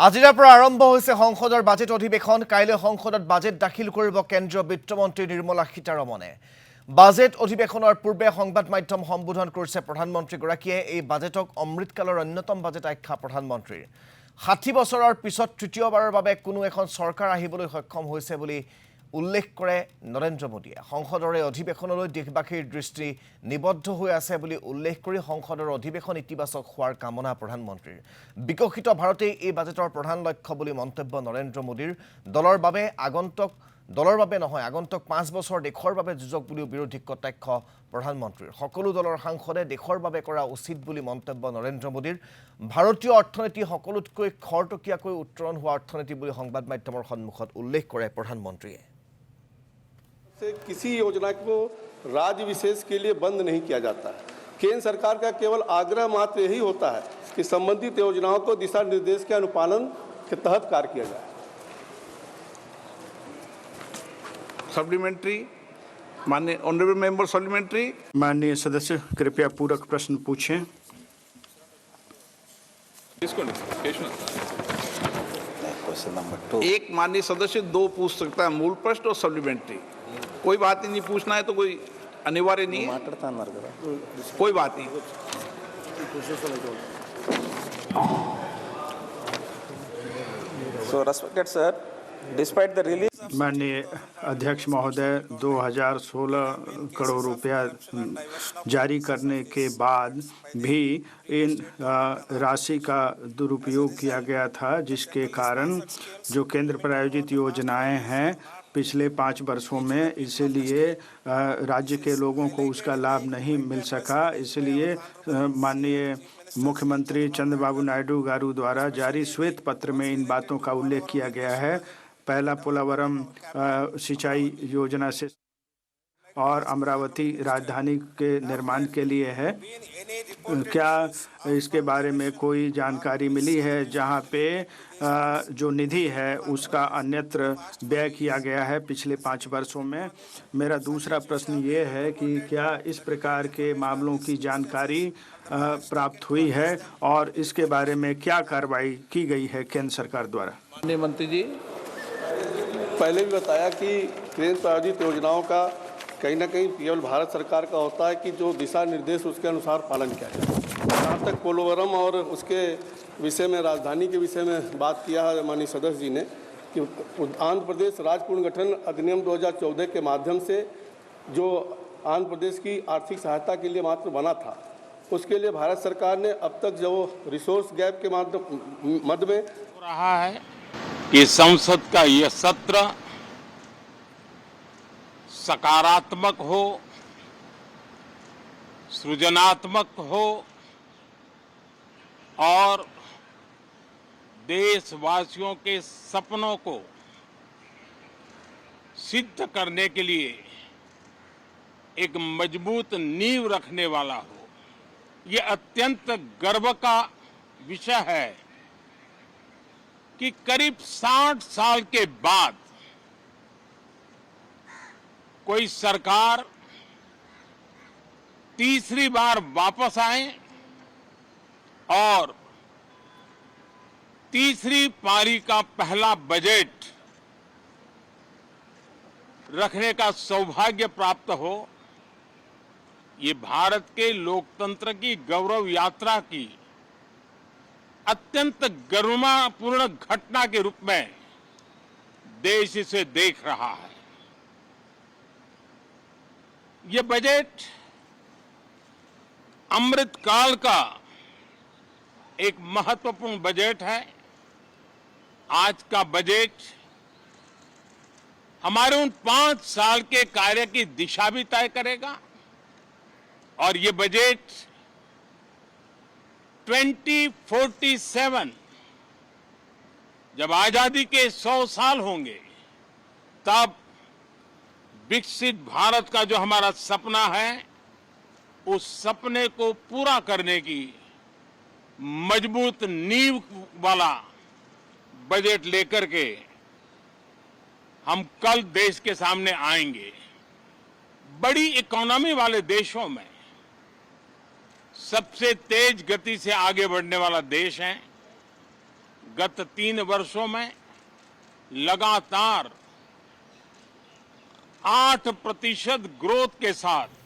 আজিৰে পৰা আৰম্ভ হৈছে সংসদৰ বাজেট অধিৱেশন। কাইলৈ সংসদত বাজেট দাখিল কৰিব কেন্দ্ৰীয় বিত্তমন্ত্ৰী নিৰ্মলা সীতাৰমণে। বাজেট অধিৱেশনৰ পূৰ্বে সংবাদ মাধ্যম সম্বোধন কৰিছে প্ৰধানমন্ত্ৰীগৰাকীয়ে। এই বাজেটক অমৃতকালৰ অন্যতম বাজেট আখ্যা প্ৰধানমন্ত্ৰীৰ। ৬০ বছৰৰ পিছত তৃতীয়বাৰৰ বাবে কোনো এখন চৰকাৰ আহিবলৈ সক্ষম হৈছে বুলি উল্লেখ কৰে নৰেন্দ্ৰ মোদীয়ে। সংসদৰ এই অধিৱেশনলৈ দেশবাসীৰ দৃষ্টি নিবদ্ধ হৈ আছে বুলি উল্লেখ কৰি সংসদৰ অধিৱেশন ইতিবাচক হোৱাৰ কামনা প্ৰধানমন্ত্ৰীৰ। বিকশিত ভাৰতেই এই বাজেটৰ প্ৰধান লক্ষ্য বুলি মন্তব্য নৰেন্দ্ৰ মোদীৰ। দলৰ বাবে আগন্তুক ৫ বছৰ দেশৰ বাবে যুঁজক বুলিও বিৰোধী কটাক্ষ প্ৰধানমন্ত্ৰীৰ। সকলো দলৰ সাংসদে দেশৰ বাবে কৰা উচিত বুলি মন্তব্য নৰেন্দ্ৰ মোদীৰ। ভাৰতীয় অৰ্থনীতি সকলোতকৈ খৰতকীয়াকৈ উত্তৰণ হোৱা অৰ্থনীতি বুলি সংবাদ মাধ্যমৰ সন্মুখত উল্লেখ কৰে প্ৰধানমন্ত্ৰীয়ে। किसी योजना को राज्य विशेष के लिए बंद नहीं किया जाता है। केंद्र सरकार का केवल आग्रह मात्र यही होता है कि संबंधित योजनाओं को दिशा निर्देश के अनुपालन के तहत कार्य किया जाए। सप्लीमेंट्री माननीय ऑनरेबल मेंबर सप्लीमेंट्री। माननीय सदस्य कृपया पूरक प्रश्न पूछें। एक माननीय सदस्य दो पूछ सकता है, मूल प्रश्न और सप्लीमेंट्री। कोई बात नहीं, पूछना है तो कोई अनिवार्य नहीं है, कोई बात नहीं। So respected sir, despite the release माननीय अध्यक्ष महोदय, 2016 करोड़ रुपया जारी करने के बाद भी इन राशि का दुरुपयोग किया गया था, जिसके कारण जो केंद्र प्रायोजित योजनाएं हैं पिछले 5 वर्षों में, इसलिए राज्य के लोगों को उसका लाभ नहीं मिल सका। इसलिए माननीय मुख्यमंत्री चंद्रबाबू नायडू गारू द्वारा जारी श्वेत पत्र में इन बातों का उल्लेख किया गया है। पहला पोलावरम सिंचाई योजना से और अमरावती राजधानी के निर्माण के लिए है। क्या इसके बारे में कोई जानकारी मिली है जहां पे जो निधि है उसका अन्यत्र व्यय किया गया है पिछले 5 वर्षों में? मेरा दूसरा प्रश्न ये है कि क्या इस प्रकार के मामलों की जानकारी प्राप्त हुई है और इसके बारे में क्या कार्रवाई की गई है केंद्र सरकार द्वारा? माननीय मंत्री जी, पहले भी बताया कि केंद्र प्रायोजित योजनाओं का कहीं ना कहीं केवल भारत सरकार का होता है कि जो दिशा निर्देश उसके अनुसार पालन किया जाए। जहाँ तक पोलवरम और उसके विषय में, राजधानी के विषय में बात किया है माननीय सदस्य जी ने, कि आंध्र प्रदेश राज्य पुनर्गठन अधिनियम 2014 के माध्यम से जो आंध्र प्रदेश की आर्थिक सहायता के लिए मात्र बना था, उसके लिए भारत सरकार ने अब तक जो रिसोर्स गैप के मध्य में हो रहा है कि संसद का यह सत्र सकारात्मक हो, सृजनात्मक हो और देशवासियों के सपनों को सिद्ध करने के लिए एक मजबूत नींव रखने वाला हो। ये अत्यंत गर्व का विषय है कि करीब 60 साल के बाद कोई सरकार तीसरी बार वापस आए और तीसरी पारी का पहला बजट रखने का सौभाग्य प्राप्त हो। ये भारत के लोकतंत्र की गौरव यात्रा की अत्यंत गरिमापूर्ण घटना के रूप में देश इसे देख रहा है। ये बजट अमृतकाल का एक महत्वपूर्ण बजट है। आज का बजट हमारे उन 5 साल के कार्य की दिशा भी तय करेगा और ये बजट 2047 जब आजादी के 100 साल होंगे, तब विकसित भारत का जो हमारा सपना है, उस सपने को पूरा करने की मजबूत नींव वाला बजट लेकर के हम कल देश के सामने आएंगे। बड़ी इकोनॉमी वाले देशों में सबसे तेज गति से आगे बढ़ने वाला देश है। गत 3 वर्षों में लगातार 8% ग्रोथ के साथ